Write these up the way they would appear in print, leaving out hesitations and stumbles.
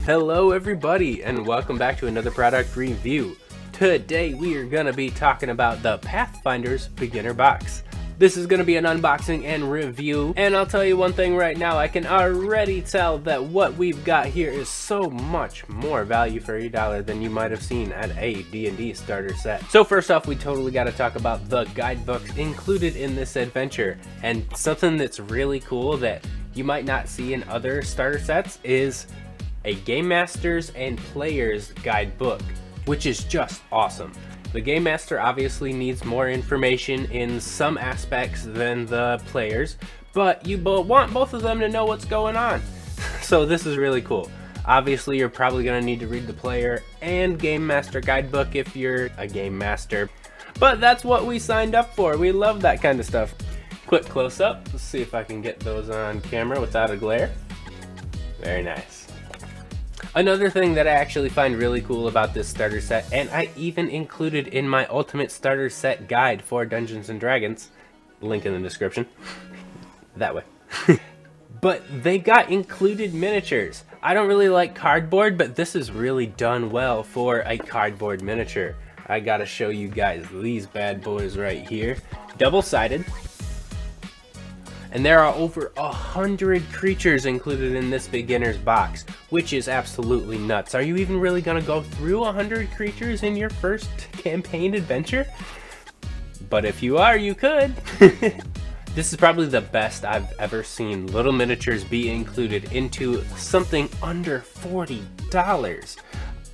Hello everybody and welcome back to another product review. Today we are going to be talking about the Pathfinder's beginner box. This is going to be an unboxing and review, and I'll tell you one thing right now, I can already tell that what we've got here is so much more value for $8 than you might have seen at a D&D starter set. So first off, we totally got to talk about the guidebooks included in this adventure, and something that's really cool that you might not see in other starter sets is a Game Master's and Player's guidebook, which is just awesome. The Game Master obviously needs more information in some aspects than the players, but you want both of them to know what's going on. So this is really cool. Obviously you're probably going to need to read the Player and Game Master guidebook if you're a Game Master, but that's what we signed up for. We love that kind of stuff. Quick close up, let's see if I can get those on camera without a glare. Very nice. Another thing that I actually find really cool about this starter set, and I even included in my ultimate starter set guide for Dungeons and Dragons, link in the description, that way. But they got included miniatures. I don't really like cardboard, but this is really done well for a cardboard miniature. I gotta show you guys these bad boys right here. Double-sided. And there are over 100 creatures included in this beginner's box, which is absolutely nuts. Are you even really gonna go through 100 creatures in your first campaign adventure? But if you are, you could. This is probably the best I've ever seen little miniatures be included into something under $40.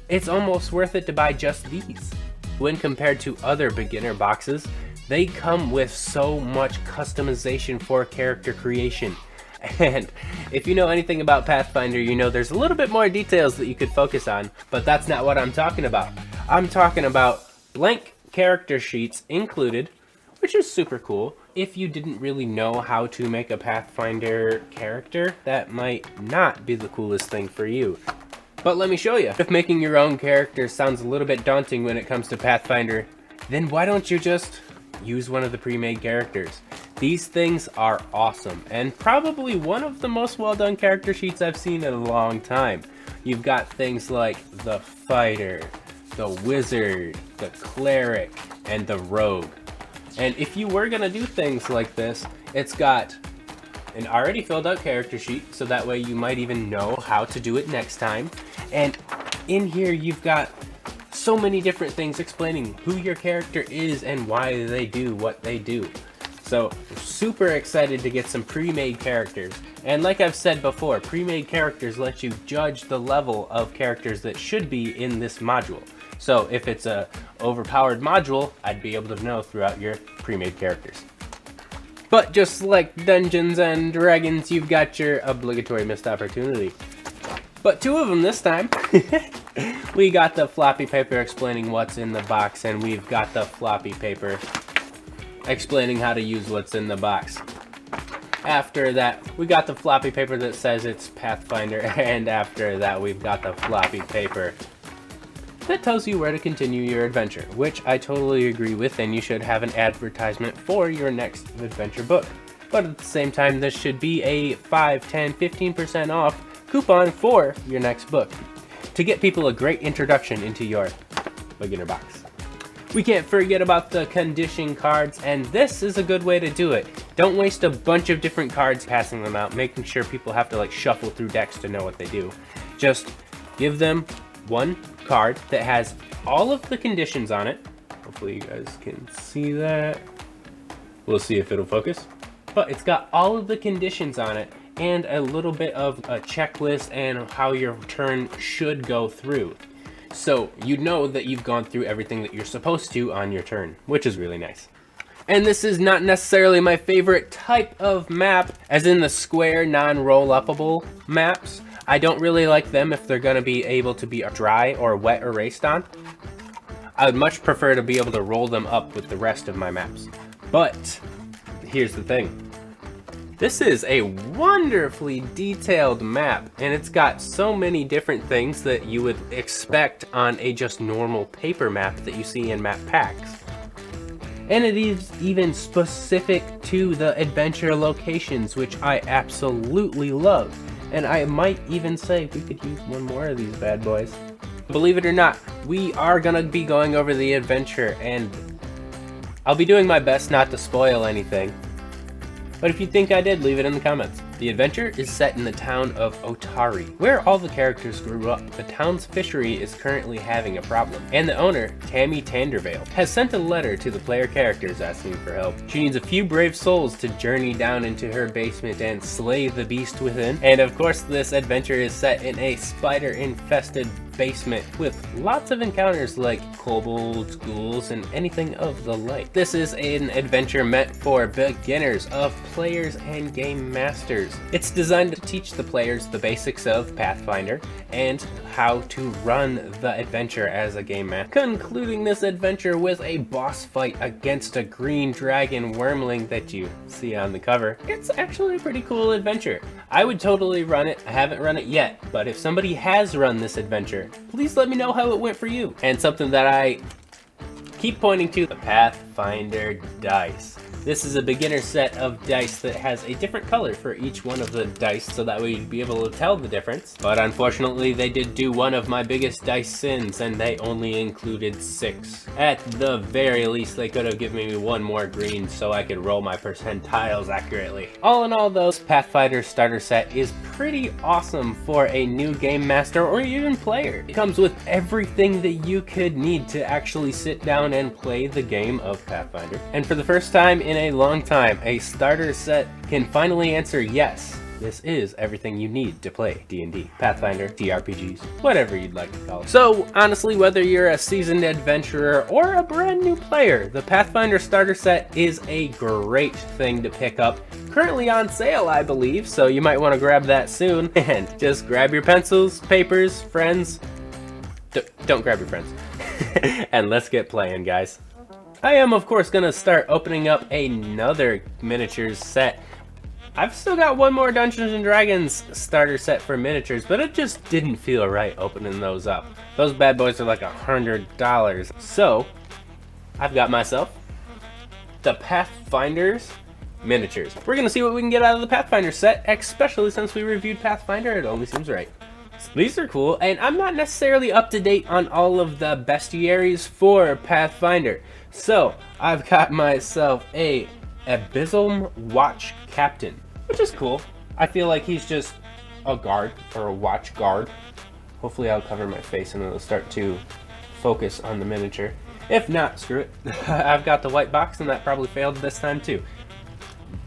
It's almost worth it to buy just these. When compared to other beginner boxes, they come with so much customization for character creation. And if you know anything about Pathfinder, you know there's a little bit more details that you could focus on, but that's not what I'm talking about. I'm talking about blank character sheets included, which is super cool. If you didn't really know how to make a Pathfinder character, that might not be the coolest thing for you. But let me show you. If making your own character sounds a little bit daunting when it comes to Pathfinder, then why don't you just use one of the pre-made characters? These things are awesome, and probably one of the most well-done character sheets I've seen in a long time. You've got things like the fighter, the wizard, the cleric, and the rogue. And if you were gonna do things like this, it's got an already filled out character sheet, so that way you might even know how to do it next time. And in here you've got so many different things explaining who your character is and why they do what they do. So super excited to get some pre-made characters. And like I've said before, pre-made characters let you judge the level of characters that should be in this module. So if it's a overpowered module, I'd be able to know throughout your pre-made characters. But just like Dungeons and Dragons, you've got your obligatory missed opportunity. But two of them this time. We got the floppy paper explaining what's in the box, and we've got the floppy paper explaining how to use what's in the box. After that, we got the floppy paper that says it's Pathfinder, and after that we've got the floppy paper that tells you where to continue your adventure, which I totally agree with, and you should have an advertisement for your next adventure book. But at the same time, this should be a 5, 10, 15% off coupon for your next book to get people a great introduction into your beginner box. We can't forget about the condition cards, and this is a good way to do it. Don't waste a bunch of different cards passing them out, making sure people have to like shuffle through decks to know what they do. Just give them one card that has all of the conditions on it. Hopefully you guys can see that. We'll see if it'll focus. But it's got all of the conditions on it and a little bit of a checklist and how your turn should go through. So you know that you've gone through everything that you're supposed to on your turn, which is really nice. And this is not necessarily my favorite type of map, as in the square non-roll-upable maps. I don't really like them if they're going to be able to be dry or wet erased on. I would much prefer to be able to roll them up with the rest of my maps. But here's the thing. This is a wonderfully detailed map, and it's got so many different things that you would expect on a just normal paper map that you see in map packs. And it is even specific to the adventure locations, which I absolutely love. and I might even say we could use one more of these bad boys. Believe it or not, we are gonna be going over the adventure, and I'll be doing my best not to spoil anything. But if you think I did, leave it in the comments. The adventure is set in the town of Otari, where all the characters grew up. The town's fishery is currently having a problem, and the owner, Tammy Tandervale, has sent a letter to the player characters asking for help. She needs a few brave souls to journey down into her basement and slay the beast within. And of course, this adventure is set in a spider-infested basement with lots of encounters like kobolds, ghouls, and anything of the like. This is an adventure meant for beginners of players and game masters. It's designed to teach the players the basics of Pathfinder and how to run the adventure as a game master, concluding this adventure with a boss fight against a green dragon wormling that you see on the cover. It's actually a pretty cool adventure. I would totally run it. I haven't run it yet, but if somebody has run this adventure, please let me know how it went for you. And something that I keep pointing to, the Pathfinder dice. This is a beginner set of dice that has a different color for each one of the dice, so that way you'd be able to tell the difference. But unfortunately, they did do one of my biggest dice sins, and they only included 6. At the very least, they could have given me one more green so I could roll my percentiles accurately. All in all, though, Pathfinder starter set is pretty awesome for a new game master or even player. It comes with everything that you could need to actually sit down and play the game of Pathfinder. And for the first time in a long time, a starter set can finally answer yes. This is everything you need to play D&D, Pathfinder, TRPGs, whatever you'd like to call it. So honestly, whether you're a seasoned adventurer or a brand new player, the Pathfinder starter set is a great thing to pick up. Currently on sale, I believe, so you might want to grab that soon. And just grab your pencils, papers, friends. Don't grab your friends. And let's get playing, guys. I am, of course, gonna start opening up another miniatures set. I've still got one more Dungeons and Dragons starter set for miniatures, but it just didn't feel right opening those up. Those bad boys are like $100. So, I've got myself the Pathfinder's miniatures. We're gonna see what we can get out of the Pathfinder set, especially since we reviewed Pathfinder. It only seems right. These are cool, and I'm not necessarily up to date on all of the bestiaries for Pathfinder. So, I've got myself a Abyssal Watch Captain, which is cool. I feel like he's just a guard, or a watch guard. Hopefully I'll cover my face and it'll start to focus on the miniature. If not, screw it. I've got the white box, and that probably failed this time too.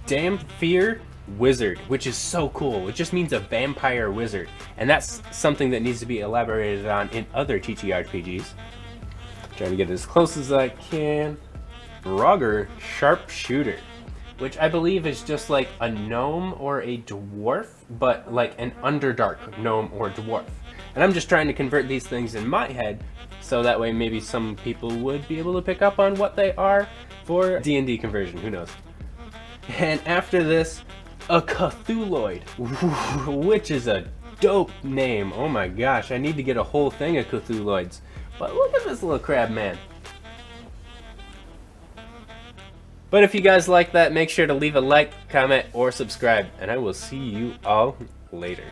Fear Wizard, which is so cool. It just means a vampire wizard, and that's something that needs to be elaborated on in other TTRPGs. Trying to get as close as I can. Rogger Sharpshooter, which I believe is just like a gnome or a dwarf, but like an Underdark gnome or dwarf. And I'm just trying to convert these things in my head, so that way maybe some people would be able to pick up on what they are for D&D conversion, who knows. And after this, a Cthulhuid, which is a dope name. Oh my gosh, I need to get a whole thing of Cthulhuids. But look at this little crab man. But if you guys like that, make sure to leave a like, comment, or subscribe, and I will see you all later.